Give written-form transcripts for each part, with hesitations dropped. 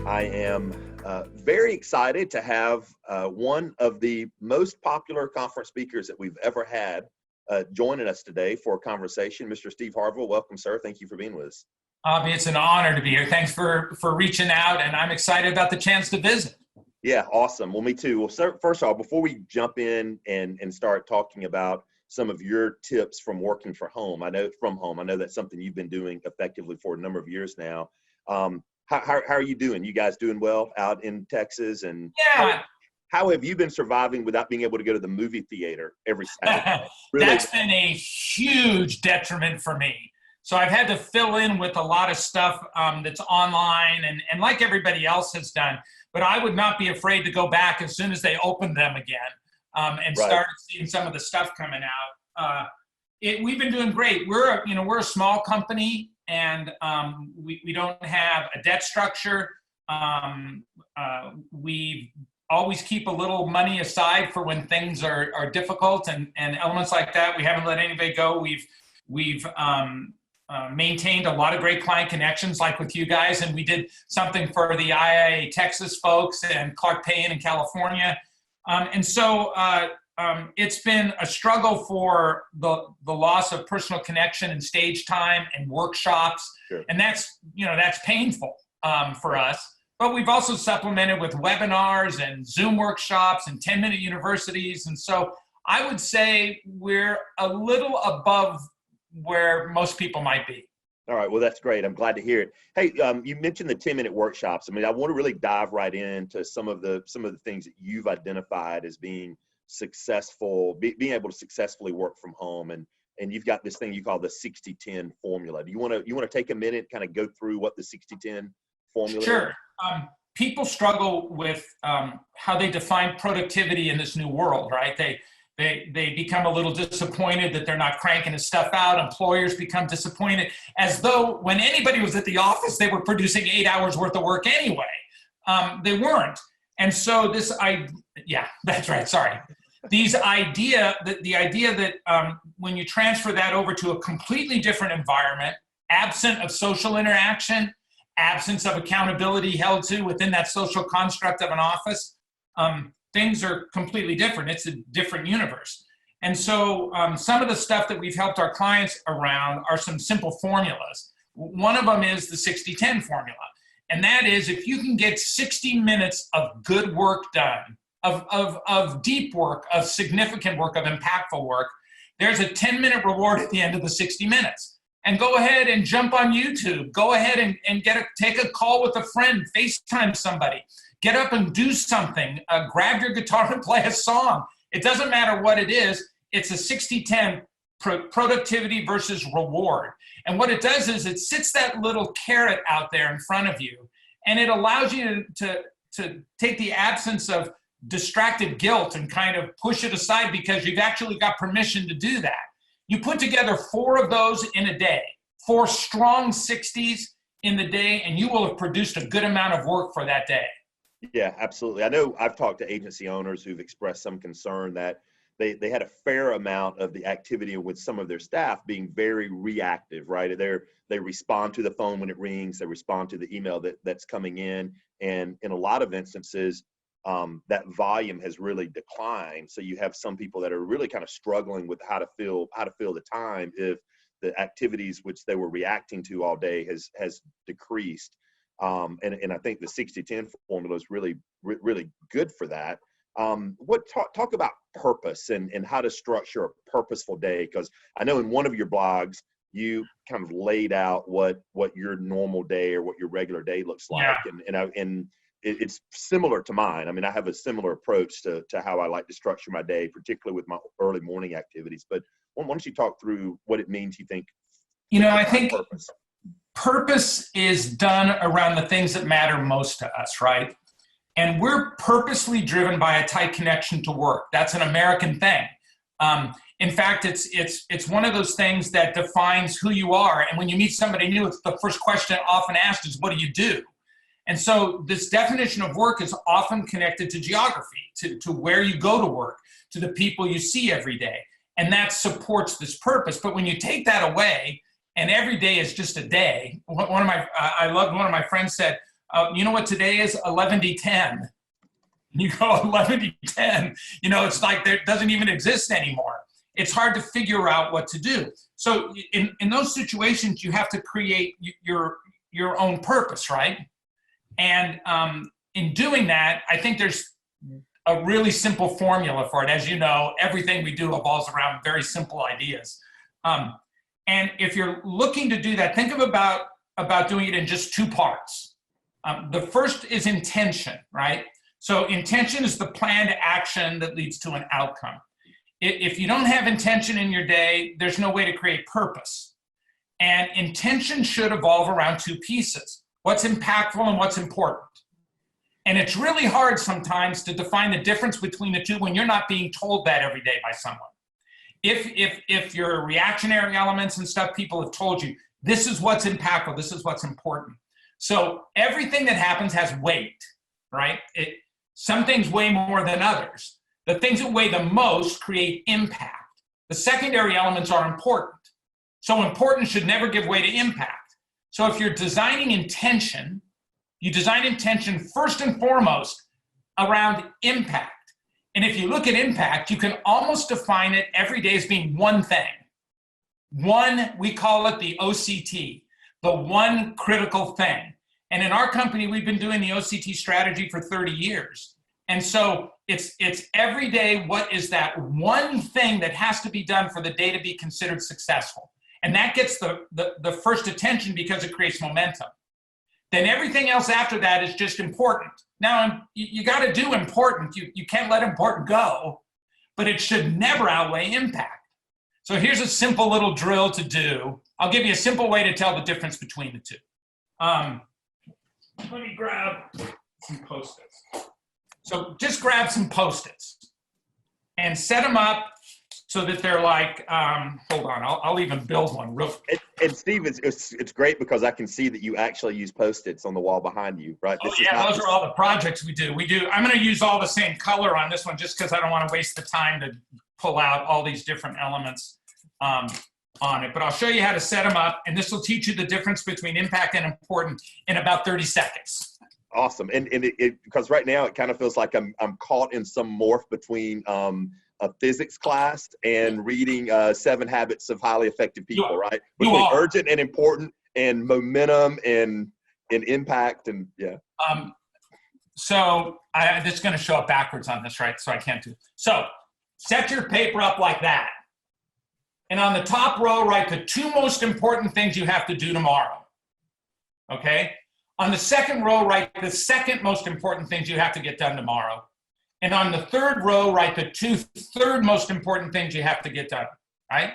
I am very excited to have one of the most popular conference speakers that we've ever had joining us today for a conversation. Mr. Steve Harvill, welcome, sir. Thank you for being with us. Aubie, it's an honor to be here. Thanks for reaching out, and I'm excited about the chance to visit. Yeah, awesome. Well, me too. Well, sir, first of all, before we jump in and start talking about some of your tips from working from home, I know that's something you've been doing effectively for a number of years now. How are you doing? You guys doing well out in Texas? And yeah, how have you been surviving without being able to go to the movie theater every Saturday? Really? That's been a huge detriment for me. So I've had to fill in with a lot of stuff that's online and like everybody else has done. But I would not be afraid to go back as soon as they open them again and start seeing some of the stuff coming out. We've been doing great. We're a small company. And we don't have a debt structure. We always keep a little money aside for when things are difficult and elements like that. We haven't let anybody go. We've maintained a lot of great client connections, like with you guys, and we did something for the IIANC Texas folks and Clark Payne in California. It's been a struggle for the loss of personal connection and stage time and workshops. Sure. And that's painful for us. But we've also supplemented with webinars and Zoom workshops and 10-minute universities. And so I would say we're a little above where most people might be. All right. Well, that's great. I'm glad to hear it. Hey, you mentioned the 10-minute workshops. I mean, I want to really dive right into some of the things that you've identified as being successful, being able to successfully work from home, and you've got this thing you call the 60-10 formula. Do you want to take a minute, kind of go through what the 60-10 formula is? Sure. People struggle with how they define productivity in this new world, right? They become a little disappointed that they're not cranking this stuff out. Employers become disappointed, as though when anybody was at the office, they were producing 8 hours worth of work anyway. They weren't. And so that's right. Sorry. The idea that when you transfer that over to a completely different environment, absent of social interaction, absence of accountability held to within that social construct of an office, things are completely different. It's a different universe. And so some of the stuff that we've helped our clients around are some simple formulas. One of them is the 60-10 formula. And that is, if you can get 60 minutes of good work done, of deep work, of significant work, of impactful work, there's a 10-minute reward at the end of the 60 minutes. And go ahead and jump on YouTube. Go ahead and take a call with a friend, FaceTime somebody. Get up and do something. Grab your guitar and play a song. It doesn't matter what it is. It's a 60-10 productivity versus reward. And what it does is it sits that little carrot out there in front of you, and it allows you to take the absence of distracted guilt and kind of push it aside because you've actually got permission to do that. You put together 4 of those in a day, 4 strong 60s in the day, and you will have produced a good amount of work for that day. Yeah, absolutely. I know I've talked to agency owners who've expressed some concern that they had a fair amount of the activity with some of their staff being very reactive, right? They respond to the phone when it rings, they respond to the email that's coming in, and in a lot of instances, that volume has really declined. So you have some people that are really kind of struggling with how to fill the time if the activities which they were reacting to all day has decreased. And I think the 60-10 formula is really good for that. Talk about purpose and how to structure a purposeful day, because I know in one of your blogs you kind of laid out what your normal day or what your regular day looks like, and it's similar to mine. I mean, I have a similar approach to how I like to structure my day, particularly with my early morning activities. But why don't you talk through what it means you think? I think purpose is done around the things that matter most to us, right? And we're purposely driven by a tight connection to work. That's an American thing. In fact, it's one of those things that defines who you are. And when you meet somebody new, it's the first question often asked is, what do you do? And so this definition of work is often connected to geography, to where you go to work, to the people you see every day. And that supports this purpose. But when you take that away, and every day is just a day, I loved one of my friends said, you know what today is? 11:10. You go 11:10, it's like there doesn't even exist anymore. It's hard to figure out what to do. So in those situations, you have to create your own purpose, right? And in doing that, I think there's a really simple formula for it. As you know, everything we do evolves around very simple ideas. And if you're looking to do that, think about doing it in just two parts. The first is intention, right? So intention is the planned action that leads to an outcome. If you don't have intention in your day, there's no way to create purpose. And intention should evolve around two pieces: what's impactful and what's important. And it's really hard sometimes to define the difference between the two when you're not being told that every day by someone. If your reactionary elements and stuff, people have told you, this is what's impactful, this is what's important. So everything that happens has weight, right? Some things weigh more than others. The things that weigh the most create impact. The secondary elements are important. So important should never give way to impact. So if you're designing intention, you design intention first and foremost around impact. And if you look at impact, you can almost define it every day as being one thing. One, we call it the OCT, the one critical thing. And in our company, we've been doing the OCT strategy for 30 years. And so it's every day, what is that one thing that has to be done for the day to be considered successful? And that gets the first attention because it creates momentum. Then everything else after that is just important. Now, you got to do important. You can't let important go, but it should never outweigh impact. So here's a simple little drill to do. I'll give you a simple way to tell the difference between the two. Let me grab some Post-its. So just grab some Post-its and set them up so that they're like, hold on, I'll even build one real quick. And Steve, it's great because I can see that you actually use Post-its on the wall behind you, right? Those are all the projects we do. I'm going to use all the same color on this one just because I don't want to waste the time to pull out all these different elements on it. But I'll show you how to set them up, and this will teach you the difference between impact and important in about 30 seconds. Awesome. And because right now it kind of feels like I'm caught in some morph between a physics class and reading 7 Habits of Highly Effective People, right? Between urgent and important and momentum and impact and yeah. So this is going to show up backwards on this, right? So I can't do. So set your paper up like that. And on the top row, write the 2 most important things you have to do tomorrow. Okay? On the second row, write the 2nd most important things you have to get done tomorrow. And on the 3rd row, write the 2 third most important things you have to get done, right?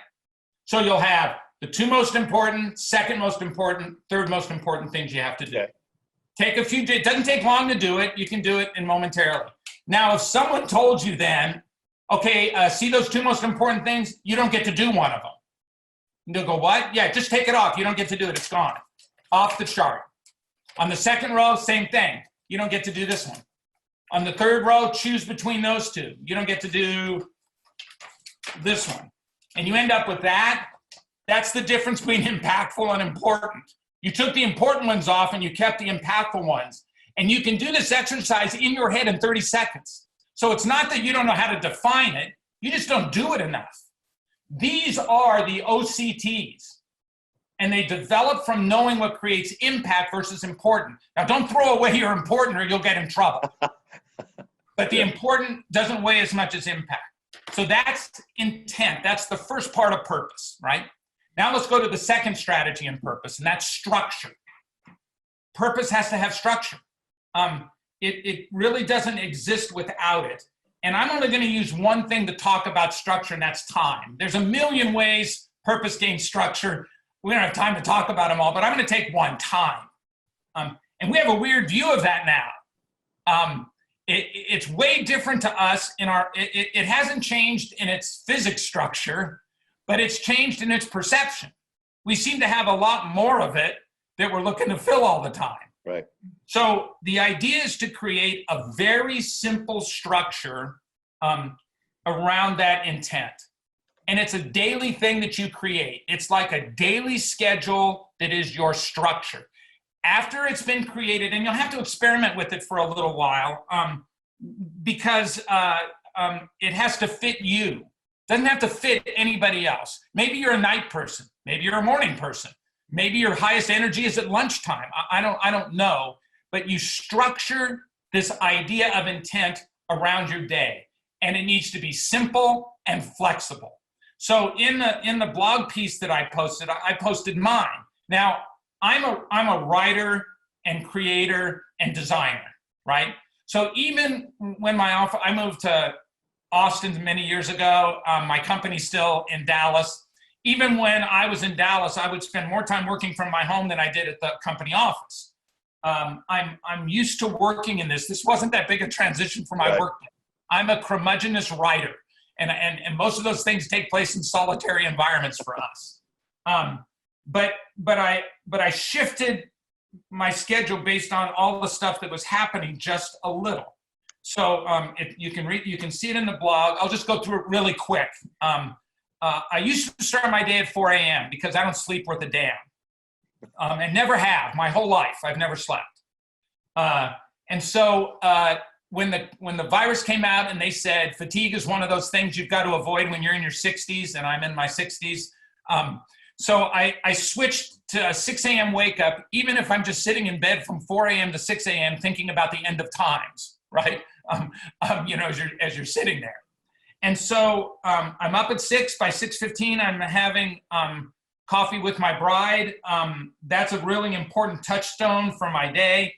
So you'll have the 2 most important, 2nd most important, 3rd most important things you have to do. Okay. Take a few, it doesn't take long to do it. You can do it in momentarily. Now, if someone told you then, okay, see those 2 most important things? You don't get to do one of them. And they'll go, what? Yeah, just take it off. You don't get to do it. It's gone. Off the chart. On the 2nd row, same thing. You don't get to do this one. On the 3rd row, choose between those 2. You don't get to do this one. And you end up with that. That's the difference between impactful and important. You took the important ones off and you kept the impactful ones. And you can do this exercise in your head in 30 seconds. So it's not that you don't know how to define it. You just don't do it enough. These are the OCTs. And they develop from knowing what creates impact versus important. Now, don't throw away your important or you'll get in trouble. But the important doesn't weigh as much as impact. So that's intent. That's the first part of purpose, right? Now let's go to the second strategy in purpose, and that's structure. Purpose has to have structure. It really doesn't exist without it. And I'm only going to use one thing to talk about structure, and that's time. There's a million ways purpose gains structure. We don't have time to talk about them all, but I'm going to take one: time. And we have a weird view of that now. It's way different to us in our, it hasn't changed in its physics structure, but it's changed in its perception. We seem to have a lot more of it that we're looking to fill all the time. Right. So the idea is to create a very simple structure around that intent. And it's a daily thing that you create. It's like a daily schedule that is your structure. After it's been created, and you'll have to experiment with it for a little while, because it has to fit you. It doesn't have to fit anybody else. Maybe you're a night person. Maybe you're a morning person. Maybe your highest energy is at lunchtime. I don't know. But you structure this idea of intent around your day. And it needs to be simple and flexible. So in the blog piece that I posted mine. Now, I'm a writer and creator and designer, right? So even when I moved to Austin many years ago, my company's still in Dallas. Even when I was in Dallas, I would spend more time working from my home than I did at the company office. I'm used to working in this. This wasn't that big a transition for my work. I'm a curmudgeonous writer, and most of those things take place in solitary environments for us. But I shifted my schedule based on all the stuff that was happening just a little. So you can see it in the blog. I'll just go through it really quick. I used to start my day at 4 a.m. because I don't sleep worth a damn. And never have my whole life. I've never slept. And so when the virus came out and they said fatigue is one of those things you've got to avoid when you're in your 60s, and I'm in my 60s. So I switched to a 6 a.m. wake up, even if I'm just sitting in bed from 4 a.m. to 6 a.m. thinking about the end of times, right? As you're sitting there. And so I'm up at 6. By 6:15, I'm having coffee with my bride. That's a really important touchstone for my day.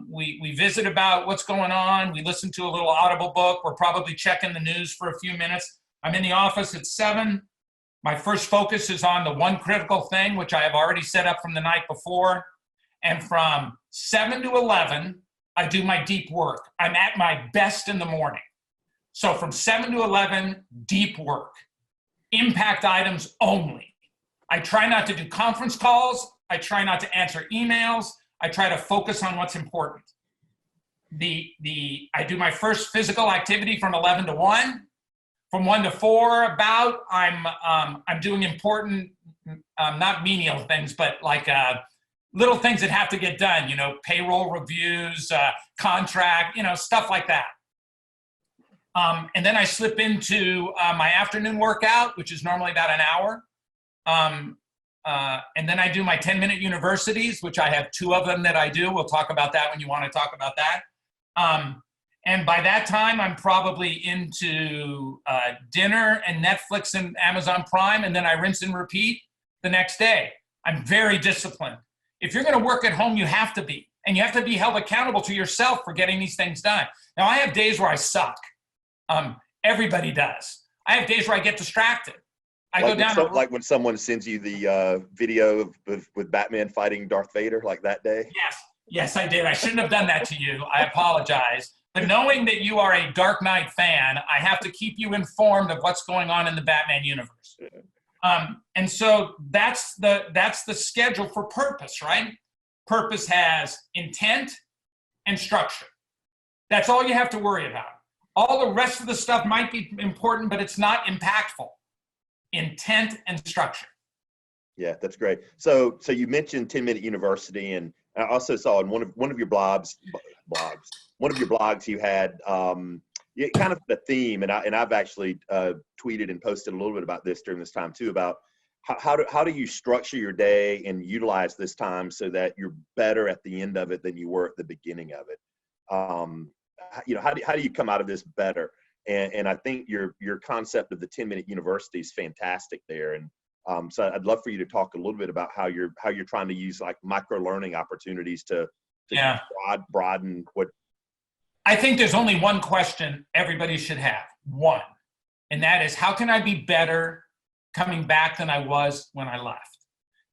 We visit about what's going on. We listen to a little Audible book. We're probably checking the news for a few minutes. I'm in the office at 7. My first focus is on the one critical thing, which I have already set up from the night before. And from 7 to 11, I do my deep work. I'm at my best in the morning. So from 7 to 11, deep work. Impact items only. I try not to do conference calls. I try not to answer emails. I try to focus on what's important. I do my first physical activity from 11 to 1. From 1 to 4, I'm doing important, not menial things, but like little things that have to get done. Payroll reviews, contract, stuff like that. And then I slip into my afternoon workout, which is normally about an hour. And then I do my 10-minute universities, which I have 2 of them that I do. We'll talk about that when you want to talk about that. And by that time, I'm probably into dinner and Netflix and Amazon Prime, and then I rinse and repeat the next day. I'm very disciplined. If you're going to work at home, you have to be. And you have to be held accountable to yourself for getting these things done. Now, I have days where I suck. Everybody does. I have days where I get distracted. I go down. Like when someone sends you the video with Batman fighting Darth Vader, like that day? Yes, I did. I shouldn't have done that to you. I apologize. But knowing that you are a Dark Knight fan, I have to keep you informed of what's going on in the Batman universe. And so that's the schedule for purpose, right? Purpose has intent and structure. That's all you have to worry about. All the rest of the stuff might be important, but it's not impactful. Intent and structure. Yeah, that's great. So you mentioned 10-minute university, and I also saw in one of your blogs, you had kind of the theme, and I've actually tweeted and posted a little bit about this during this time too, about how do you structure your day and utilize this time so that you're better at the end of it than you were at the beginning of it. How do you come out of this better? And I think your concept of the 10-minute university is fantastic there. And so I'd love for you to talk a little bit about how you're trying to use like micro learning opportunities to broaden what. I think there's only one question everybody should have, one, and that is, how can I be better coming back than I was when I left?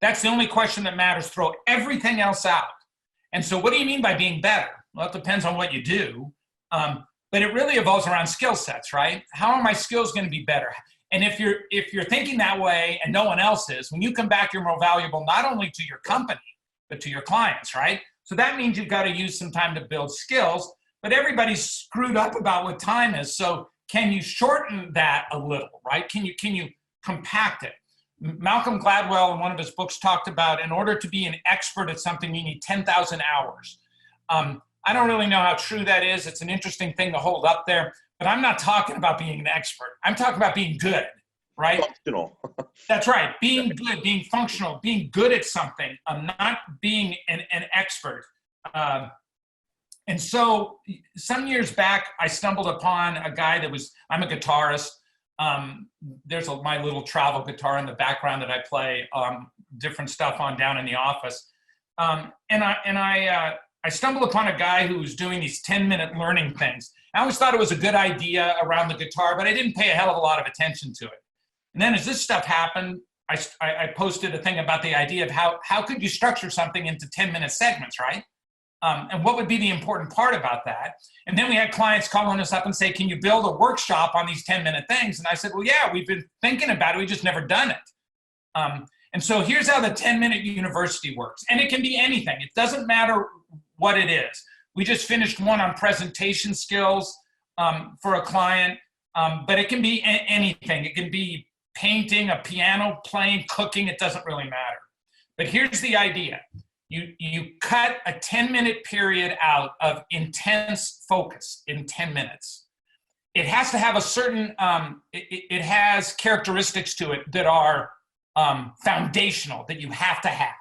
That's the only question that matters. Throw everything else out. And so what do you mean by being better? Well, it depends on what you do. But it really evolves around skill sets, right? How are my skills going to be better? And if you're thinking that way and no one else is, when you come back, you're more valuable not only to your company, but to your clients, right? So that means you've got to use some time to build skills, but everybody's screwed up about what time is. So can you shorten that a little, right? Can you compact it? Malcolm Gladwell in one of his books talked about in order to be an expert at something, you need 10,000 hours. I don't really know how true that is. It's an interesting thing to hold up there, but I'm not talking about being an expert. I'm talking about being good, right? Functional. That's right. Being good, being functional, being good at something, not being an expert. And so some years back, I stumbled upon a guy I'm a guitarist. There's my little travel guitar in the background that I play different stuff on down in the office. And I stumbled upon a guy who was doing these 10-minute learning things. I always thought it was a good idea around the guitar, but I didn't pay a hell of a lot of attention to it. And then as this stuff happened, I posted a thing about the idea of how could you structure something into 10-minute segments, right? And what would be the important part about that? And then we had clients calling us up and say, can you build a workshop on these 10-minute things? And I said, well, yeah, we've been thinking about it. We've just never done it. And so here's how the 10-minute university works. And it can be anything. It doesn't matter what it is. We just finished one on presentation skills for a client, but it can be anything. It can be painting, a piano playing, cooking. It doesn't really matter. But here's the idea. You cut a 10-minute period out of intense focus in 10 minutes. It has to have a certain, it has characteristics to it that are foundational, that you have to have.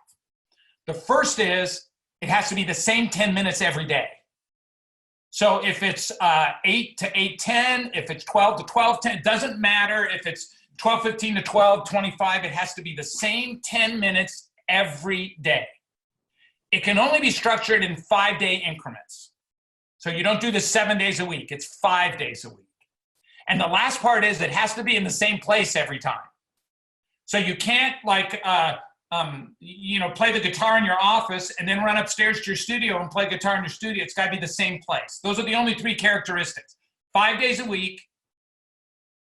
The first is, it has to be the same 10 minutes every day. So if it's 8 to 8:10, if it's 12 to 12:10, it doesn't matter. If it's 12:15 to 12:25, it has to be the same 10 minutes every day. It can only be structured in 5-day increments. So you don't do this 7 days a week, it's 5 days a week. And the last part is it has to be in the same place every time. So you can't play the guitar in your office and then run upstairs to your studio and play guitar in your studio. It's gotta be the same place. Those are the only 3 characteristics. 5 days a week,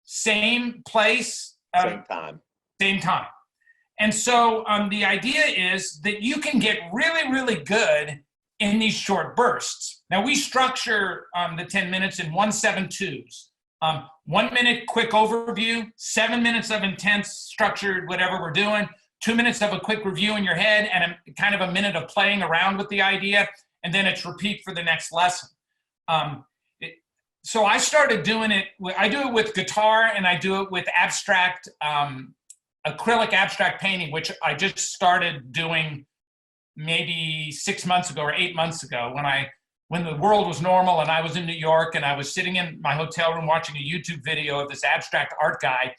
same place. Same time. Same time. And so the idea is that you can get really, really good in these short bursts. Now we structure the 10 minutes in 1-7-2s. 1 minute quick overview, 7 minutes of intense structured whatever we're doing, 2 minutes of a quick review in your head, and kind of a minute of playing around with the idea, and then it's repeat for the next lesson. So I started doing it, I do it with guitar, and I do it with abstract, acrylic abstract painting, which I just started doing maybe 6 months ago or 8 months ago when the world was normal and I was in New York and I was sitting in my hotel room watching a YouTube video of this abstract art guy.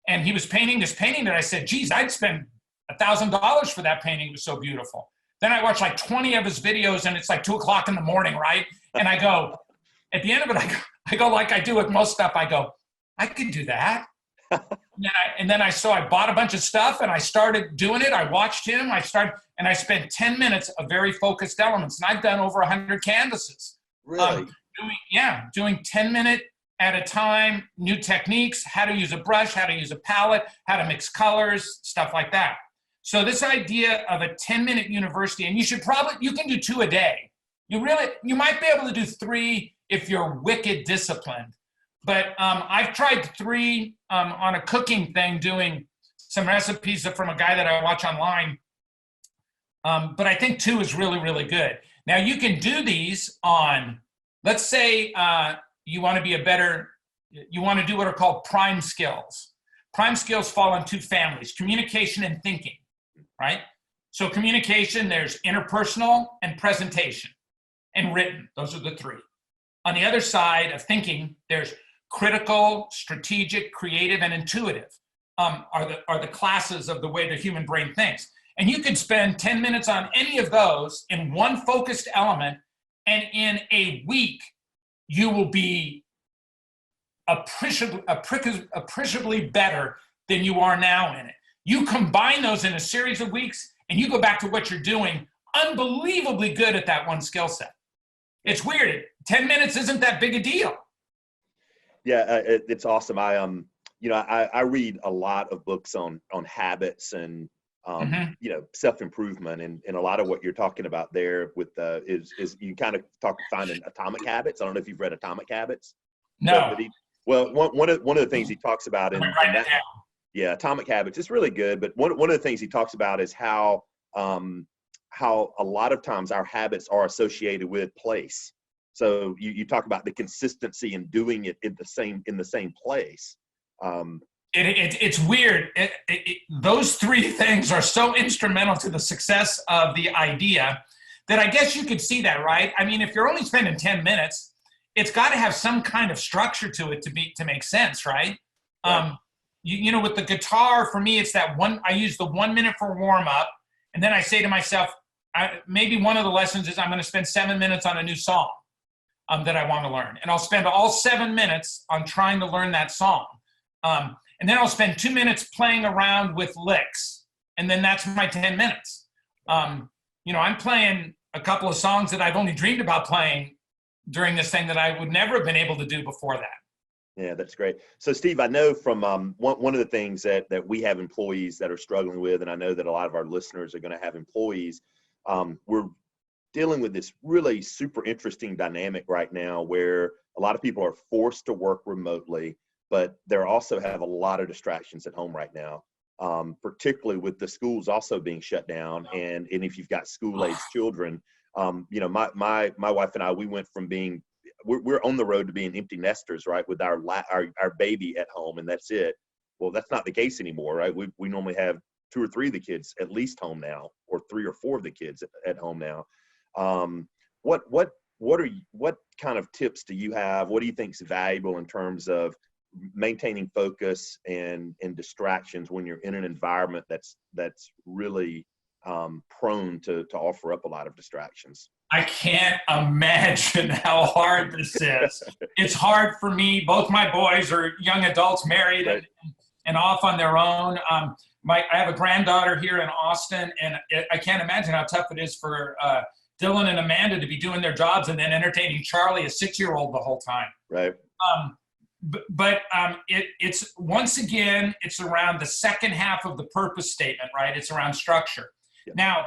And he was painting this painting that I said, geez, I'd spend $1,000 for that painting. It was so beautiful. Then I watched like 20 of his videos and it's like 2 o'clock in the morning, right? And I go, at the end of it, I go like I do with most stuff, I go, I could do that. And then I bought a bunch of stuff and I started doing it. I watched him. I spent 10 minutes of very focused elements. And I've done over 100 canvases. Really? Doing 10-minute at a time, new techniques, how to use a brush, how to use a palette, how to mix colors, stuff like that. So this idea of a 10-minute university, and you can do 2 a day. You might be able to do 3 if you're wicked disciplined. But I've tried 3 on a cooking thing, doing some recipes from a guy that I watch online. But I think 2 is really, really good. Now you can do these on, let's say you want to do what are called prime skills. Prime skills fall in 2 families, communication and thinking, right? So communication, there's interpersonal and presentation and written. Those are the 3. On the other side of thinking, there's critical, strategic, creative, and intuitive are the classes of the way the human brain thinks. And you could spend 10 minutes on any of those in one focused element, and in a week, you will be appreciably better than you are now in it. You combine those in a series of weeks, and you go back to what you're doing, unbelievably good at that one skill set. It's weird. 10 minutes isn't that big a deal. Yeah, it's awesome. I read a lot of books on habits and self-improvement, and a lot of what you're talking about there with is you kind of finding atomic habits. I don't know if you've read Atomic Habits. No. Well, one of the things he talks about in that, yeah, Atomic Habits, it's really good. But one of the things he talks about is how a lot of times our habits are associated with place. So you talk about the consistency in doing it in the same place. It's weird. Those three things are so instrumental to the success of the idea that I guess you could see that, right? I mean, if you're only spending 10 minutes, it's got to have some kind of structure to it to make sense, right? Right. With the guitar, for me, it's that one. I use the 1 minute for warm up, and then I say to myself, maybe one of the lessons is I'm going to spend 7 minutes on a new song that I want to learn, and I'll spend all 7 minutes on trying to learn that song. And then I'll spend 2 minutes playing around with licks, and then that's my 10 minutes. I'm playing a couple of songs that I've only dreamed about playing during this thing that I would never have been able to do before that. Yeah, that's great. So, Steve, I know from one of the things that we have employees that are struggling with, and I know that a lot of our listeners are going to have employees, we're dealing with this really super interesting dynamic right now where a lot of people are forced to work remotely, but they also have a lot of distractions at home right now, particularly with the schools also being shut down. And if you've got school-aged children, my wife and I, we went from we're on the road to being empty nesters, right, with our baby at home, and that's it. Well, that's not the case anymore, right? We normally have 2 or 3 of the kids at least home now, or 3 or 4 of the kids at home now. What kind of tips do you have? What do you think is valuable in terms of maintaining focus and distractions when you're in an environment that's really prone to offer up a lot of distractions? I can't imagine how hard this is. It's hard for me. Both my boys are young adults, married, right, and off on their own. I have a granddaughter here in Austin, and I can't imagine how tough it is for Dylan and Amanda to be doing their jobs and then entertaining Charlie, a 6-year-old, the whole time. Right. But it's once again, it's around the second half of the purpose statement, right? It's around structure. Yeah. Now,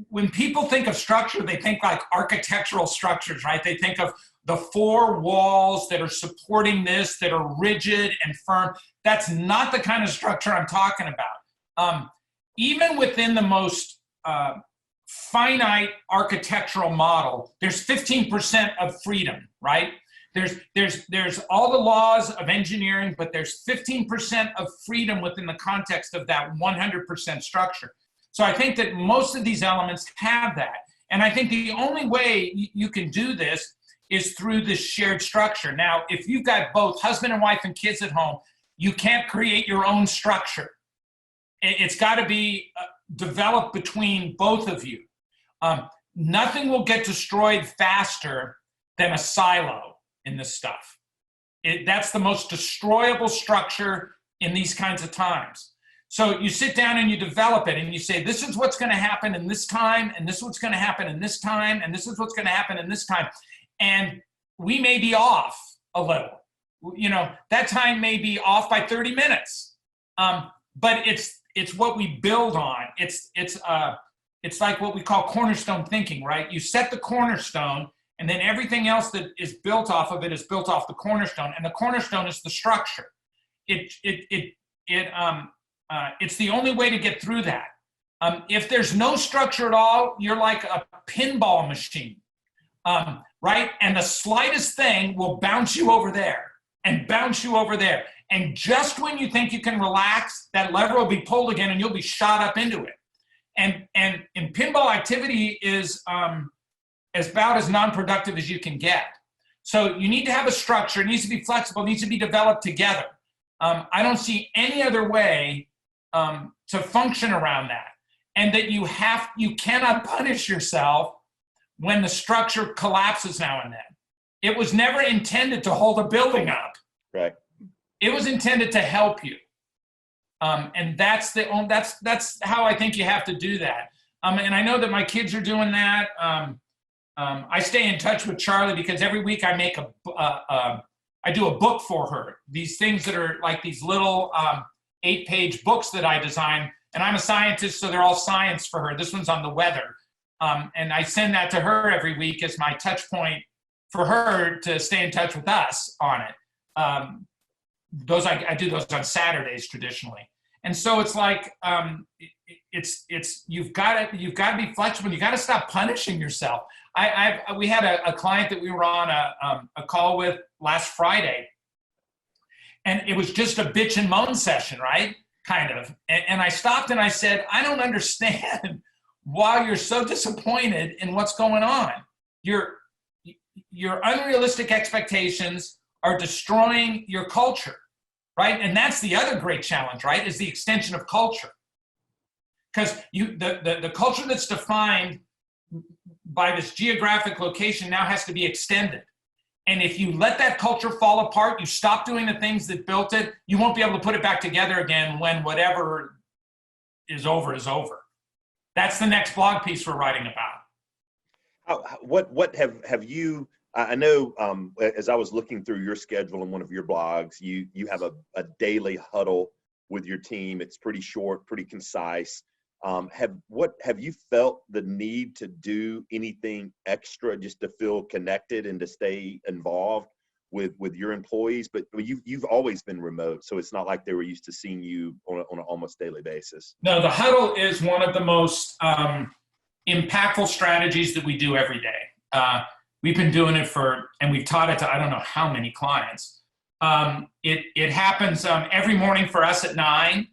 when people think of structure, they think like architectural structures, right? They think of the 4 walls that are supporting this, that are rigid and firm. That's not the kind of structure I'm talking about. Even within the most finite architectural model, there's 15% of freedom, right? There's all the laws of engineering, but there's 15% of freedom within the context of that 100% structure. So I think that most of these elements have that. And I think the only way you can do this is through this shared structure. Now, if you've got both husband and wife and kids at home, you can't create your own structure. It's got to be developed between both of you. Nothing will get destroyed faster than a silo in this stuff. That's the most destroyable structure in these kinds of times. So you sit down and you develop it and you say, this is what's going to happen in this time, and this is what's going to happen in this time, and this is what's going to happen in this time. And we may be off a little. That time may be off by 30 minutes. But it's what we build on. It's like what we call cornerstone thinking, right? You set the cornerstone, and then everything else that is built off of it is built off the cornerstone, and the cornerstone is the structure. It's the only way to get through that. If there's no structure at all, you're like a pinball machine, right? And the slightest thing will bounce you over there and bounce you over there. And just when you think you can relax, that lever will be pulled again and you'll be shot up into it. And pinball activity is about as non-productive as you can get. So you need to have a structure. It needs to be flexible. It needs to be developed together. I don't see any other way to function around that. And that you cannot punish yourself when the structure collapses now and then. It was never intended to hold a building up. Right. It was intended to help you. And that's how I think you have to do that. And I know that my kids are doing that. I stay in touch with Charlie because every week I make I do a book for her. These things that are like these little 8-page books that I design And I'm a scientist, so they're all science for her. This one's on the weather. And I send that to her every week as my touch point for her to stay in touch with us on it. I do those on Saturdays traditionally. And so it's like, you've got to be flexible. You got to stop punishing yourself. We had a client that we were on a call with last Friday, and it was just a bitch and moan session, right? Kind of. And I stopped and I said, I don't understand why you're so disappointed in what's going on. Your unrealistic expectations are destroying your culture, right? And that's the other great challenge, right? Is the extension of culture. Because the culture that's defined by this geographic location now has to be extended. And if you let that culture fall apart, you stop doing the things that built it, you won't be able to put it back together again when whatever is over is over. That's the next blog piece we're writing about. What have you, I know as I was looking through your schedule in one of your blogs, you have a daily huddle with your team. It's pretty short, pretty concise. Have you felt the need to do anything extra just to feel connected and to stay involved with your employees? But you've always been remote, so it's not like they were used to seeing you on an almost daily basis. No, the huddle is one of the most impactful strategies that we do every day. We've been doing it and we've taught it to I don't know how many clients. It happens every morning for us at 9.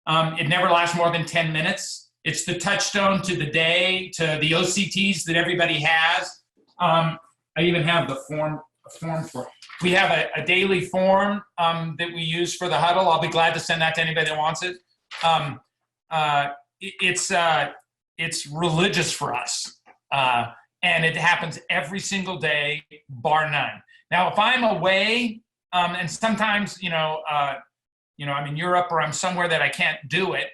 It never lasts more than 10 minutes. It's the touchstone to the day, to the OCTs that everybody has. I even have the form for it. We have a daily form that we use for the huddle. I'll be glad to send that to anybody that wants it. It's religious for us. And it happens every single day, bar none. Now, if I'm away, and sometimes, I'm in Europe or I'm somewhere that I can't do it,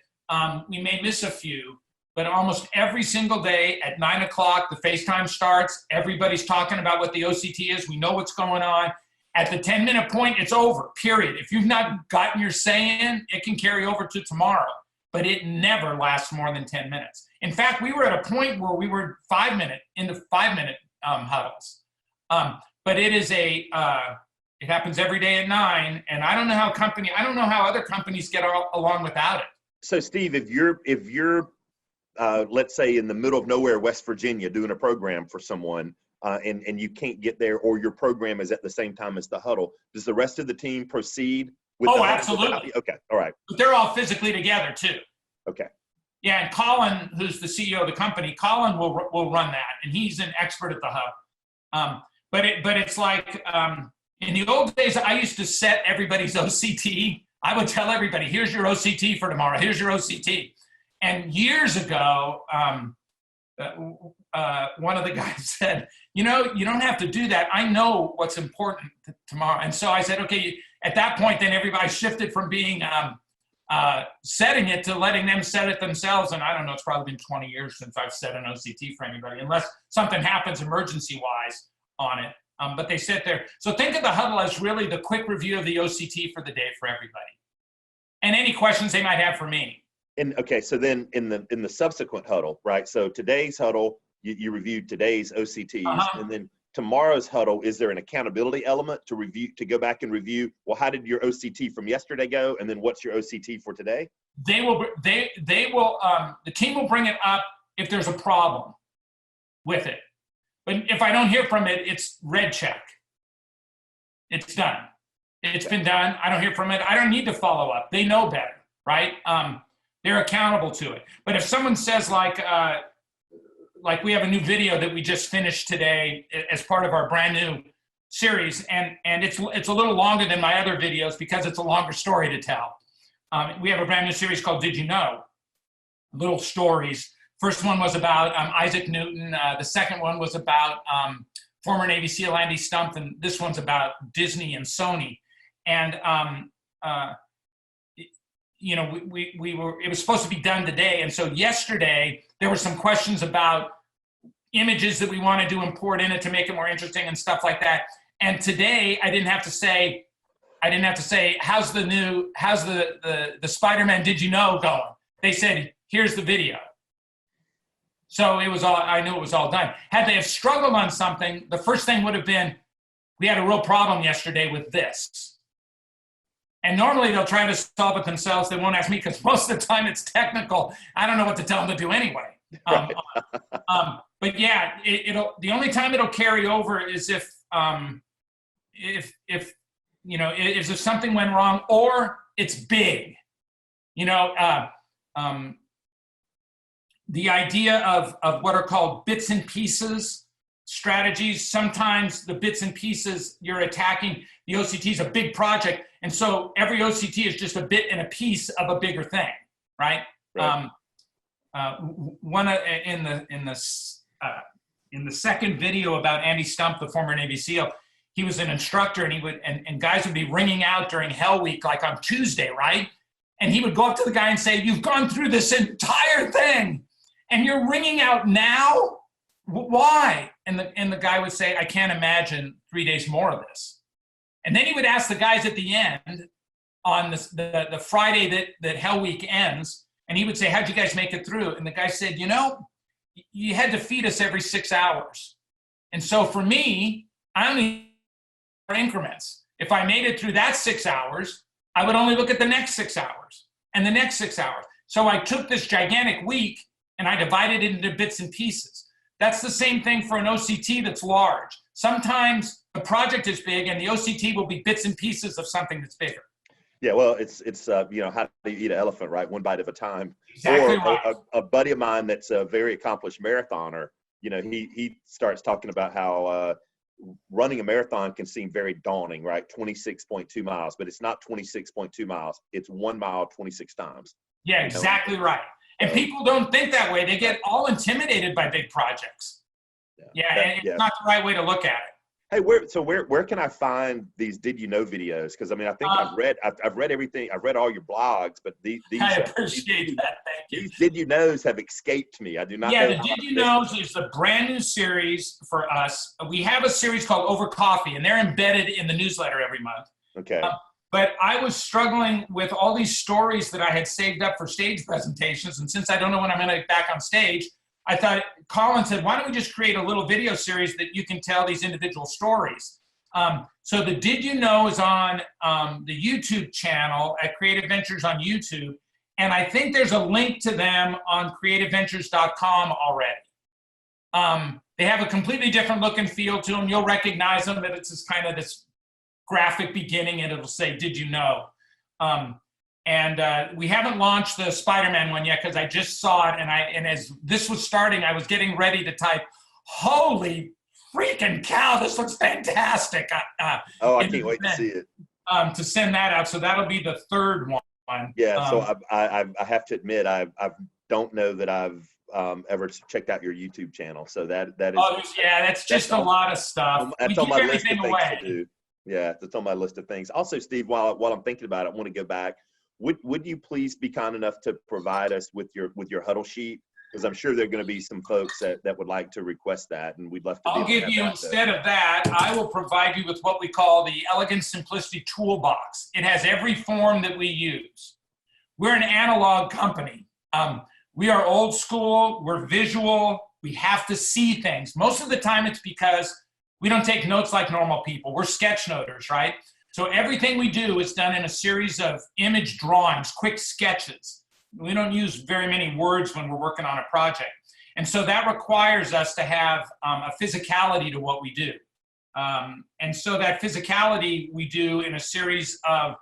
we may miss a few, but almost every single day at 9 o'clock, the FaceTime starts. Everybody's talking about what the OCT is. We know what's going on. At the 10-minute point, it's over, period. If you've not gotten your say in, it can carry over to tomorrow, but it never lasts more than 10 minutes. In fact, we were at a point where we were 5-minute huddles. But it is it happens every day at 9, and I don't know how other companies get along without it. So Steve, if you're let's say in the middle of nowhere, West Virginia, doing a program for someone, and you can't get there, or your program is at the same time as the huddle, does the rest of the team proceed with the absolutely. Huddle? Okay, all right. But they're all physically together too. Okay. Yeah, and Colin, who's the CEO of the company, Colin will run that, and he's an expert at the hub. But it's like in the old days, I used to set everybody's OCT. I would tell everybody, "Here's your OCT for tomorrow. Here's your OCT." And years ago, one of the guys said, "You don't have to do that. I know what's important tomorrow." And so I said, "Okay." At that point, then everybody shifted from being setting it to letting them set it themselves. And I don't know, it's probably been 20 years since I've set an OCT for anybody, unless something happens emergency-wise on it. But they sit there. So think of the huddle as really the quick review of the OCT for the day for everybody, and any questions they might have for me. And okay, so then in the subsequent huddle, right? So today's huddle, you reviewed today's OCTs, and then tomorrow's huddle, is there an accountability element to go back and review? Well, how did your OCT from yesterday go, and then what's your OCT for today? They will. The team will bring it up if there's a problem with it. But if I don't hear from it, it's red check. It's done. It's been done. I don't hear from it. I don't need to follow up. They know better, right? They're accountable to it. But if someone says like we have a new video that we just finished today as part of our brand new series, and it's a little longer than my other videos because it's a longer story to tell. We have a brand new series called Did You Know? Little stories. First one was about Isaac Newton. The second one was about former Navy SEAL Andy Stumpf, and this one's about Disney and Sony. And it was supposed to be done today, and so yesterday there were some questions about images that we wanted to import in it to make it more interesting and stuff like that. And today I didn't have to say how's the Spider-Man Did You Know going? they said, here's the video. So it was all, I knew it was all done. Had they have struggled on something, the first thing would have been, we had a real problem yesterday with this. And normally they'll try to solve it themselves. They won't ask me because most of the time it's technical. I don't know what to tell them to do anyway. But yeah, the only time it'll carry over is if you know, if something went wrong or it's big. You know, the idea of what are called bits and pieces strategies. Sometimes the bits and pieces you're attacking, the OCT is a big project. And so every OCT is just a bit and a piece of a bigger thing, right? Right. In the second video about Andy Stump, the former Navy SEAL, he was an instructor, and he would and guys would be ringing out during Hell Week, like on Tuesday, right? And he would go up to the guy and say, "You've gone through this entire thing, and you're ringing out now? Why?" And the guy would say, "I can't imagine 3 days more of this." And then he would ask the guys at the end on the Friday that Hell Week ends, and he would say, "How'd you guys make it through?" And the guy said, "You know, you had to feed us every 6 hours. And so for me, I only increments. If I made it through that 6 hours, I would only look at the next 6 hours and the next 6 hours. So I took this gigantic week and I divided it into bits and pieces." That's the same thing for an OCT that's large. Sometimes the project is big and the OCT will be bits and pieces of something that's bigger. Yeah, well, it's you know, how do you eat an elephant, right? One bite at a time. Exactly or right. a buddy of mine that's a very accomplished marathoner, you know, he starts talking about how running a marathon can seem very daunting, right? 26.2 miles, but it's not 26.2 miles. It's 1 mile 26 times. Yeah, exactly right. And people don't think that way. They get all intimidated by big projects. And it's not the right way to look at it. Hey, where can I find these Did You Know videos? Because I mean, I think I've read everything. I've read all your blogs, but these I appreciate that. Thank you. These Did You Knows have escaped me. I do not know. Yeah, the Did You Knows is a brand new series for us. We have a series called Over Coffee, and they're embedded in the newsletter every month. Okay. But I was struggling with all these stories that I had saved up for stage presentations. And since I don't know when I'm going to get back on stage, I thought, Colin said, why don't we just create a little video series that you can tell these individual stories? So the Did You Know is on the YouTube channel at Creative Ventures on YouTube. And I think there's a link to them on creativeventures.com already. They have a completely different look and feel to them. You'll recognize them, that it's just kind of this graphic beginning, and it'll say, "Did you know?" We haven't launched the Spider-Man one yet because I just saw it, and as this was starting, I was getting ready to type, "Holy freaking cow, this looks fantastic!" I can't wait to see it. To send that out, so that'll be the third one. Yeah, so I have to admit, I don't know that I've ever checked out your YouTube channel. So that is. Oh yeah, that's just a lot of stuff. That's on my list of things to do. Yeah, that's on my list of things. Also, Steve, while I'm thinking about it, I want to go back. Would you please be kind enough to provide us with your Huddle sheet? Because I'm sure there are going to be some folks that would like to request that, and we'd love to. I'll give you, instead of that, I will provide you with what we call the Elegant Simplicity Toolbox. It has every form that we use. We're an analog company. We are old school. We're visual. We have to see things. Most of the time, it's because we don't take notes like normal people. We're sketch noters, right? So everything we do is done in a series of image drawings, quick sketches. We don't use very many words when we're working on a project. And so that requires us to have a physicality to what we do. And so that physicality we do in a series of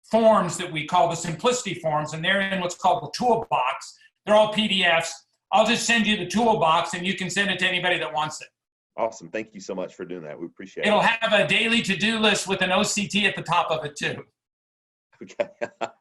forms that we call the simplicity forms, and they're in what's called the Toolbox. They're all PDFs. I'll just send you the Toolbox, and you can send it to anybody that wants it. Awesome. Thank you so much for doing that. We appreciate it. It'll have a daily to-do list with an OCT at the top of it too. Okay.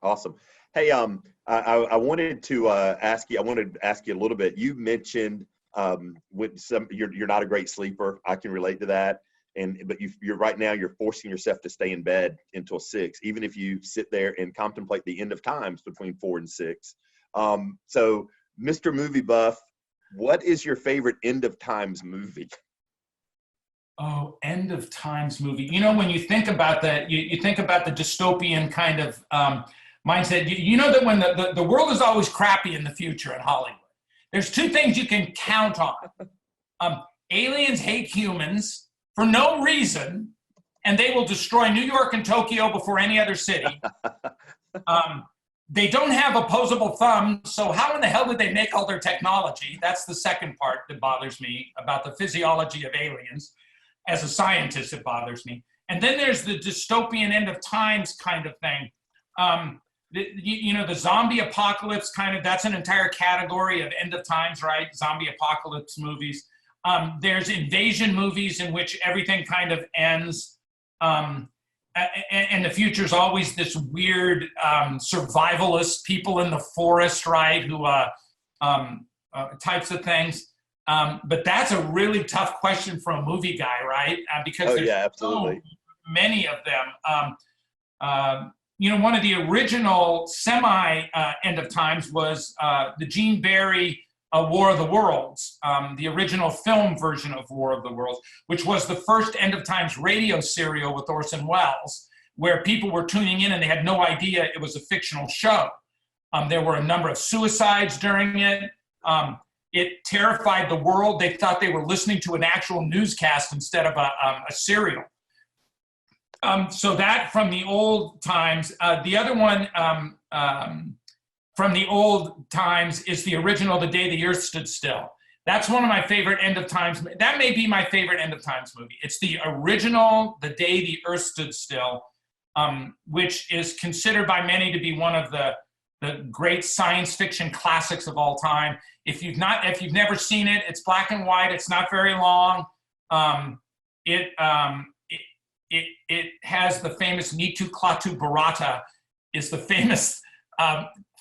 Awesome. Hey, I wanted to ask you a little bit. You mentioned you're not a great sleeper. I can relate to that. But you're right now, you're forcing yourself to stay in bed until 6, even if you sit there and contemplate the end of times between 4 and 6. So Mr. Movie Buff, what is your favorite end of times movie? Oh, end of times movie. You know, when you think about that, you think about the dystopian kind of mindset. You know that when the world is always crappy in the future in Hollywood, there's two things you can count on. Aliens hate humans for no reason, and they will destroy New York and Tokyo before any other city. They don't have opposable thumbs, so how in the hell did they make all their technology? That's the second part that bothers me about the physiology of aliens. As a scientist, it bothers me. And then there's the dystopian end of times kind of thing. The zombie apocalypse kind of, that's an entire category of end of times, right? Zombie apocalypse movies. There's invasion movies in which everything kind of ends. And the future is always this weird survivalist people in the forest, right? Who types of things. But that's a really tough question for a movie guy, right? Because there's so many of them. One of the original semi end of times was the Gene Barry War of the Worlds, the original film version of War of the Worlds, which was the first end of times radio serial with Orson Welles, where people were tuning in and they had no idea it was a fictional show. There were a number of suicides during it. It terrified the world. They thought they were listening to an actual newscast instead of a serial. So that from the old times. The other one from the old times is the original The Day the Earth Stood Still. That's one of my favorite end of times. That may be my favorite end of times movie. It's the original The Day the Earth Stood Still, which is considered by many to be one of the great science fiction classics of all time. If you've never seen it, it's black and white. It's not very long. It has the famous Nitu Klatu Barata, is the famous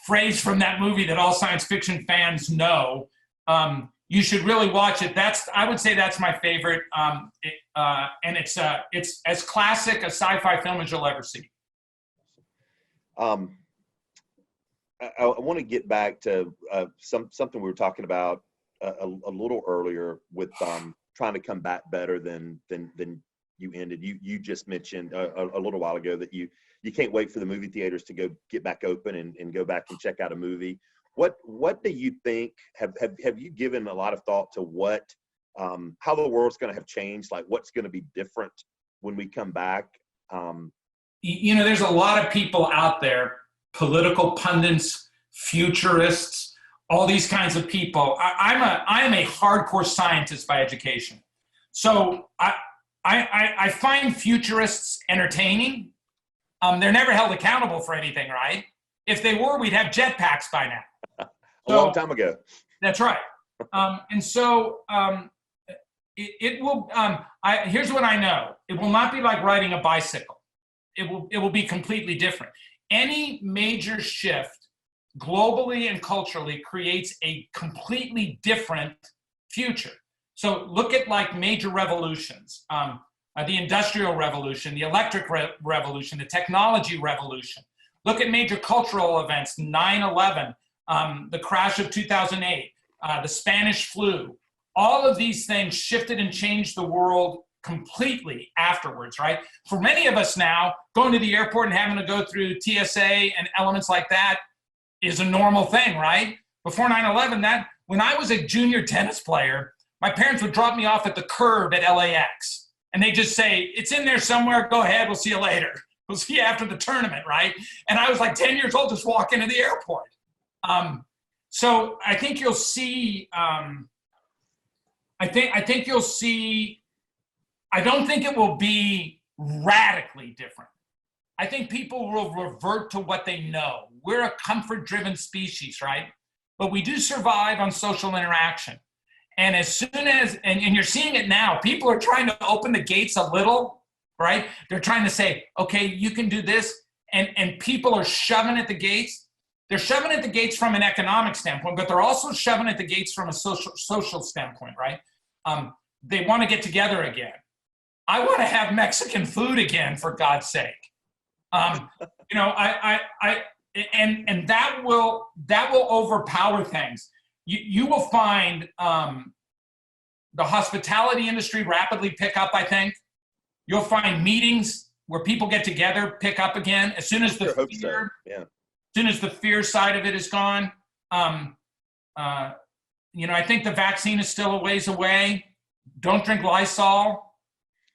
phrase from that movie that all science fiction fans know. You should really watch it. I would say that's my favorite. And it's as classic a sci-fi film as you'll ever see. I want to get back to something we were talking about a little earlier with trying to come back better than you ended. You just mentioned a little while ago that you can't wait for the movie theaters to get back open and go back and check out a movie. What do you think? Have you given a lot of thought to how the world's going to have changed? Like what's going to be different when we come back? There's a lot of people out there, political pundits, futurists, all these kinds of people. I am a hardcore scientist by education, so I find futurists entertaining. They're never held accountable for anything, right? If they were, we'd have jetpacks by now. A long time ago. That's right. And so it will. Here's what I know: it will not be like riding a bicycle. It will be completely different. Any major shift, globally and culturally, creates a completely different future. So look at like major revolutions, the Industrial Revolution, the Electric Revolution, the Technology Revolution. Look at major cultural events, 9/11, the crash of 2008, the Spanish flu. All of these things shifted and changed the world completely afterwards, right? For many of us now, going to the airport and having to go through TSA and elements like that is a normal thing, right? Before 9/11, when I was a junior tennis player, my parents would drop me off at the curb at LAX. And they just say, it's in there somewhere, go ahead, we'll see you later. We'll see you after the tournament, right? And I was like 10 years old, just walk into the airport. So I think you'll see, I think you'll see, I don't think it will be radically different. I think people will revert to what they know. We're a comfort-driven species, right? But we do survive on social interaction. And as soon as, and you're seeing it now, people are trying to open the gates a little, right? They're trying to say, okay, you can do this. And people are shoving at the gates. They're shoving at the gates from an economic standpoint, but they're also shoving at the gates from a social standpoint, right? They want to get together again. I want to have Mexican food again, for God's sake. And that will overpower things. You will find the hospitality industry rapidly pick up, I think. You'll find meetings where people get together pick up again as soon as the fear soon as the fear side of it is gone. I think the vaccine is still a ways away. Don't drink Lysol.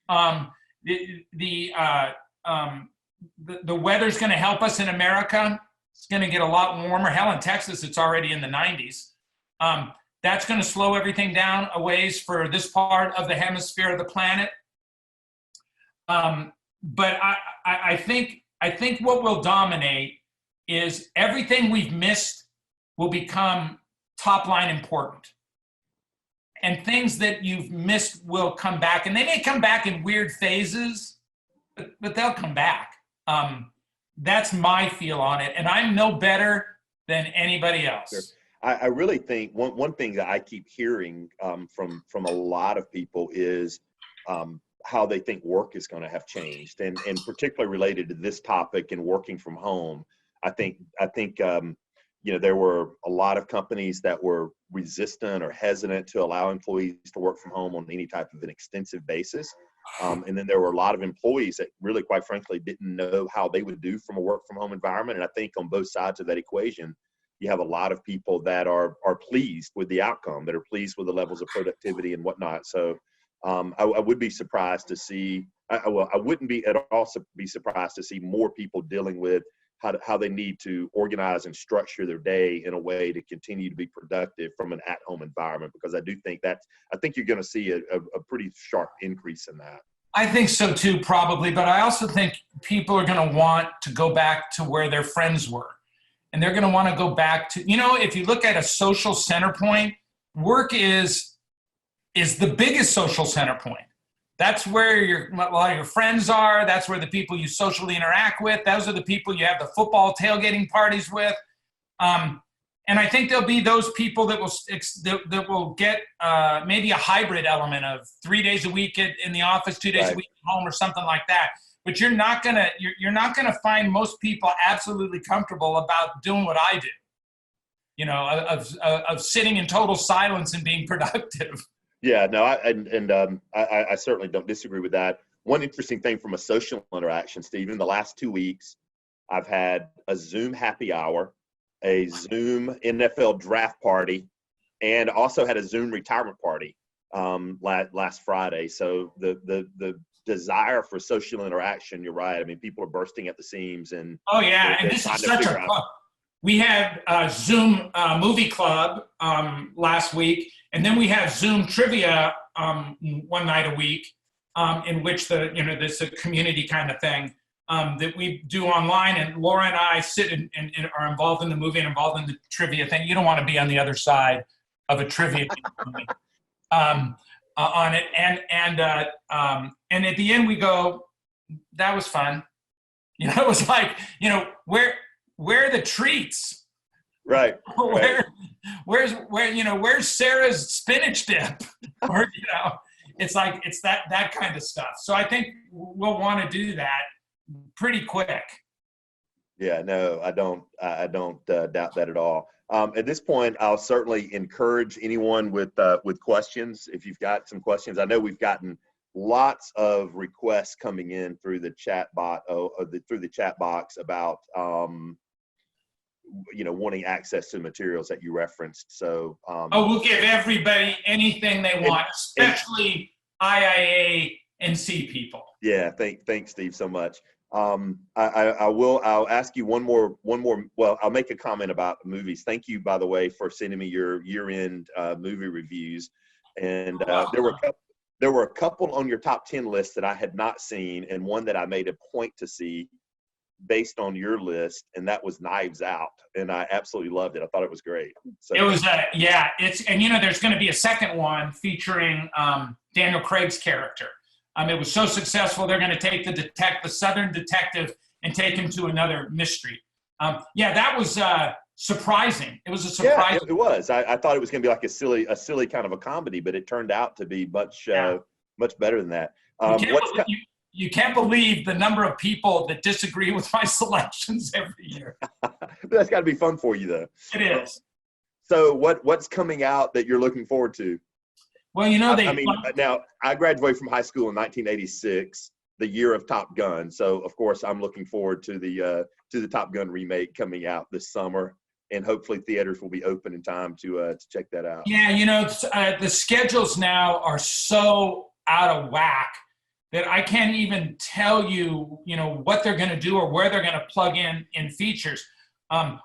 The weather's going to help us in America. It's going to get a lot warmer. Hell, in Texas, it's already in the 90s. That's going to slow everything down a ways for this part of the hemisphere of the planet. But I think what will dominate is everything we've missed will become top line important. And things that you've missed will come back. And they may come back in weird phases, but they'll come back. That's my feel on it. And I'm no better than anybody else. Sure. I really think one thing that I keep hearing from a lot of people is how they think work is going to have changed, and particularly related to this topic and working from home. I think there were a lot of companies that were resistant or hesitant to allow employees to work from home on any type of an extensive basis. And then there were a lot of employees that really, quite frankly, didn't know how they would do from a work from home environment. And I think on both sides of that equation, you have a lot of people that are pleased with the outcome, that are pleased with the levels of productivity and whatnot. So I would be surprised to see, I wouldn't be at all be surprised to see more people dealing with how they need to organize and structure their day in a way to continue to be productive from an at-home environment, because I think you're going to see a pretty sharp increase in that. I think so too, probably, but I also think people are going to want to go back to where their friends were. And they're going to want to go back to, if you look at a social center point, work is the biggest social center point. That's where a lot of your friends are. That's where the people you socially interact with. Those are the people you have the football tailgating parties with. And I think there'll be those people that will get maybe a hybrid element of 3 days a week in the office, 2 days a week at home, or something like that. But you're not gonna find most people absolutely comfortable about doing what I do. Of sitting in total silence and being productive. Yeah, no, I certainly don't disagree with that. One interesting thing from a social interaction, Steve, in the last 2 weeks, I've had a Zoom happy hour, a Zoom NFL draft party, and also had a Zoom retirement party last Friday. So the desire for social interaction, you're right. I mean, people are bursting at the seams, and and this is such a fun. We had a Zoom movie club last week, and then we have Zoom trivia one night a week, in which this a community kind of thing that we do online. And Laura and I sit and are involved in the movie and involved in the trivia thing. You don't want to be on the other side of a trivia thing on it. And at the end we go, that was fun. It was like, where are the treats? Right. Where's Sarah's spinach dip? Or it's that kind of stuff. So I think we'll want to do that pretty quick. Yeah, no, I don't doubt that at all. At this point, I'll certainly encourage anyone with questions. If you've got some questions, I know we've gotten lots of requests coming in through the chat box about wanting access to materials that you referenced. So we'll give everybody anything they want, especially IIANC people. Yeah, thanks, Steve, so much. I'll ask you one more. Well, I'll make a comment about movies. Thank you, by the way, for sending me your year-end movie reviews. And there were a couple on your top 10 list that I had not seen, and one that I made a point to see based on your list, and that was Knives Out, and I absolutely loved it. I thought it was great. So, it was there's going to be a second one featuring Daniel Craig's character. It was so successful, they're going to take the Southern detective and take him to another mystery. That was surprising. It was a surprise. Yeah, it was. I thought it was going to be like a silly kind of a comedy, but it turned out to be much better than that. You can't believe the number of people that disagree with my selections every year. That's got to be fun for you, though. It is. So what's coming out that you're looking forward to? Well, now I graduated from high school in 1986. the year of Top Gun. So of course I'm looking forward to the Top Gun remake coming out this summer, and hopefully theaters will be open in time to check that out. Yeah, the schedules now are so out of whack that I can't even tell you, what they're going to do or where they're going to plug in features. I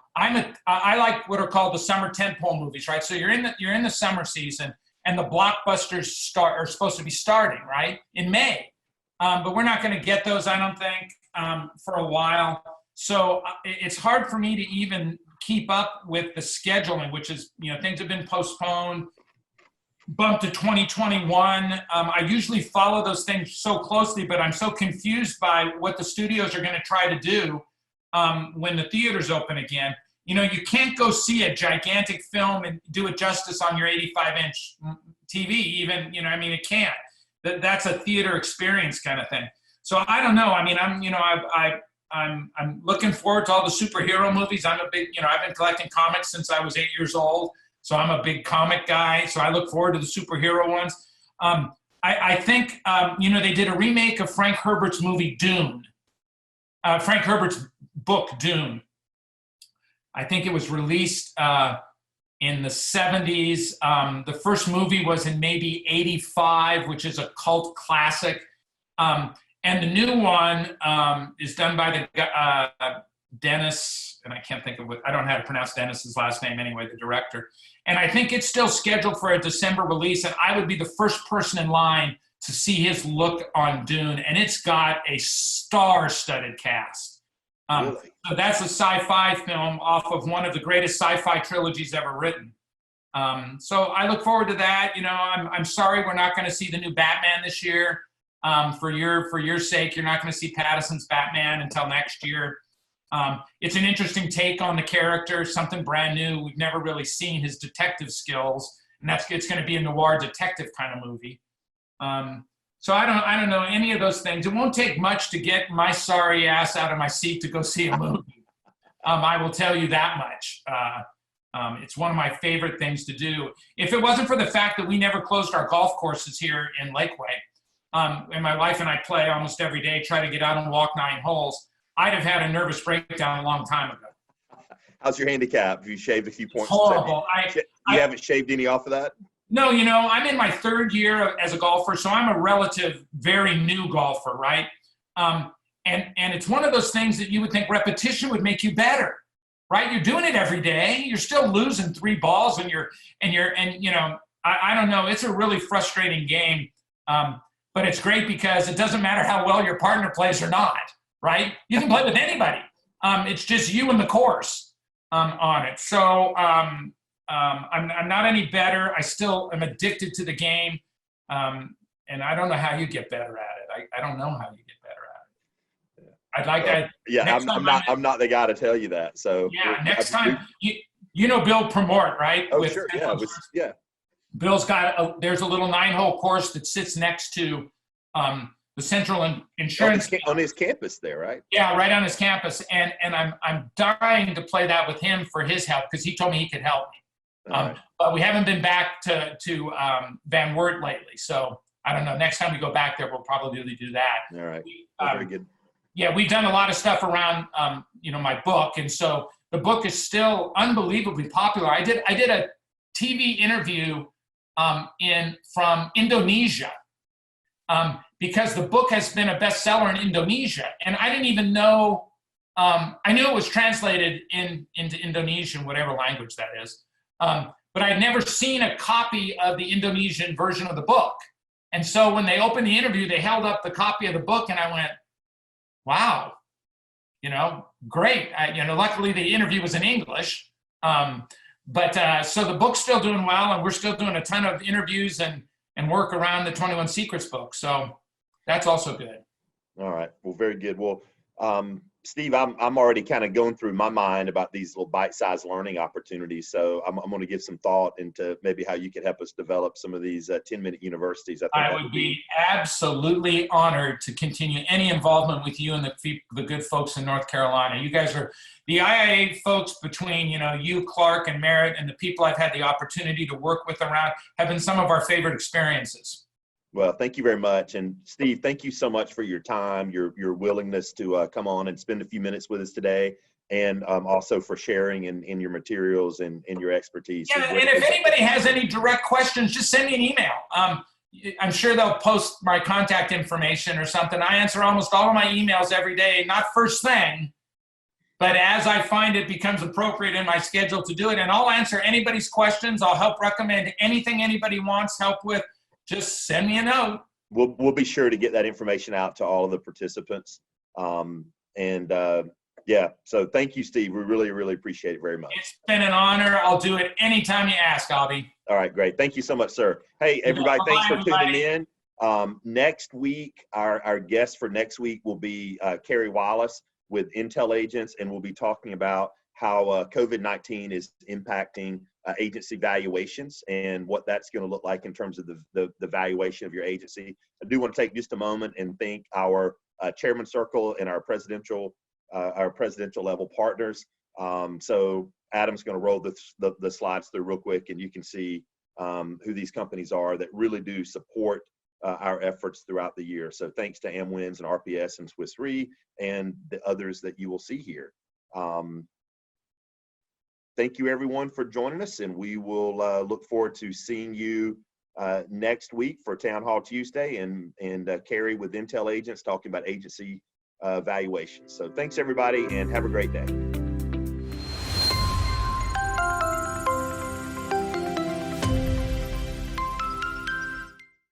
like what are called the summer tentpole movies, right? So you're in the summer season, and the blockbusters are supposed to be starting right in May, but we're not going to get those, I don't think, for a while. So it's hard for me to even keep up with the scheduling, which is, things have been postponed, bumped to 2021. I usually follow those things so closely, but I'm so confused by what the studios are going to try to do when the theaters open again. You can't go see a gigantic film and do it justice on your 85-inch TV, even, it can't. That's a theater experience kind of thing. So I don't know. I mean, I'm looking forward to all the superhero movies. I'm a big, I've been collecting comics since I was 8 years old. So I'm a big comic guy. So I look forward to the superhero ones. I think, they did a remake of Frank Herbert's movie Dune. Frank Herbert's book Dune. I think it was released in the 70s. The first movie was in maybe 85, which is a cult classic. And the new one is done by the Dennis, and I can't think of I don't know how to pronounce Dennis's last name anyway, the director. And I think it's still scheduled for a December release, and I would be the first person in line to see his look on Dune, and it's got a star-studded cast. Really? So that's a sci-fi film off of one of the greatest sci-fi trilogies ever written. So I look forward to that. I'm sorry we're not going to see the new Batman this year. For your sake, you're not going to see Pattinson's Batman until next year. It's an interesting take on the character, something brand new. We've never really seen his detective skills, and it's going to be a noir detective kind of movie. So I don't know any of those things. It won't take much to get my sorry ass out of my seat to go see a movie. I will tell you that much. It's one of my favorite things to do. If it wasn't for the fact that we never closed our golf courses here in Lakeway, and my wife and I play almost every day, try to get out and walk 9 holes, I'd have had a nervous breakdown a long time ago. How's your handicap? Have you shaved a few points? Horrible. You haven't shaved any off of that? No, I'm in my 3rd year as a golfer, so I'm a relative, very new golfer, right? And it's one of those things that you would think repetition would make you better, right? You're doing it every day. You're still losing 3 balls, and I don't know. It's a really frustrating game, but it's great because it doesn't matter how well your partner plays or not, right? You can play with anybody. It's just you and the course on it. So. I'm not any better. I still am addicted to the game, and I don't know how you get better at it. I don't know how you get better at it. I'd like that. Yeah, I'm not the guy to tell you that. So yeah, next time you know Bill Promort, right? Oh, sure. Yeah. Bill's got there's a little 9-hole course that sits next to the Central Insurance on his campus there, right? Yeah, right on his campus, and I'm dying to play that with him for his help because he told me he could help me. Right. But we haven't been back to Van Wert lately, so I don't know. Next time we go back there, we'll probably do that. All right. Very good. Yeah, we've done a lot of stuff around, my book, and so the book is still unbelievably popular. I did a TV interview from Indonesia because the book has been a bestseller in Indonesia, and I didn't even know. I knew it was translated into Indonesian, whatever language that is. But I'd never seen a copy of the Indonesian version of the book. And so when they opened the interview, they held up the copy of the book, and I went, wow, great. Luckily the interview was in English. But so the book's still doing well, and we're still doing a ton of interviews and work around the 21 Secrets book. So that's also good. All right. Well, very good. Well, Steve, I'm already kind of going through my mind about these little bite-sized learning opportunities. So I'm going to give some thought into maybe how you could help us develop some of these 10-minute universities. I would be absolutely honored to continue any involvement with you and the good folks in North Carolina. You guys are the IIA folks between, you, Clark, and Merritt, and the people I've had the opportunity to work with around have been some of our favorite experiences. Well, thank you very much. And Steve, thank you so much for your time, your willingness to come on and spend a few minutes with us today, and also for sharing in your materials and your expertise. Yeah, and if anybody has any direct questions, just send me an email. I'm sure they'll post my contact information or something. I answer almost all of my emails every day, not first thing, but as I find it becomes appropriate in my schedule to do it. And I'll answer anybody's questions. I'll help recommend anything anybody wants help with. Just send me a note. We'll be sure to get that information out to all of the participants. Yeah, so thank you, Steve. We really, really appreciate it very much. It's been an honor. I'll do it anytime you ask, Aubie. All right, great. Thank you so much, sir. Hey, everybody, thanks for tuning in. Next week, our guest for next week will be Carrie Wallace with Intel Agents, and we'll be talking about how COVID-19 is impacting agency valuations and what that's going to look like in terms of the valuation of your agency. I do want to take just a moment and thank our Chairman Circle and our presidential level partners. So Adam's going to roll the slides through real quick, and you can see who these companies are that really do support our efforts throughout the year. So thanks to AmWinds and RPS and Swiss Re and the others that you will see here. Thank you everyone for joining us, and we will look forward to seeing you next week for Town Hall Tuesday and Carrie with Intel Agents talking about agency valuations. So thanks everybody, and have a great day.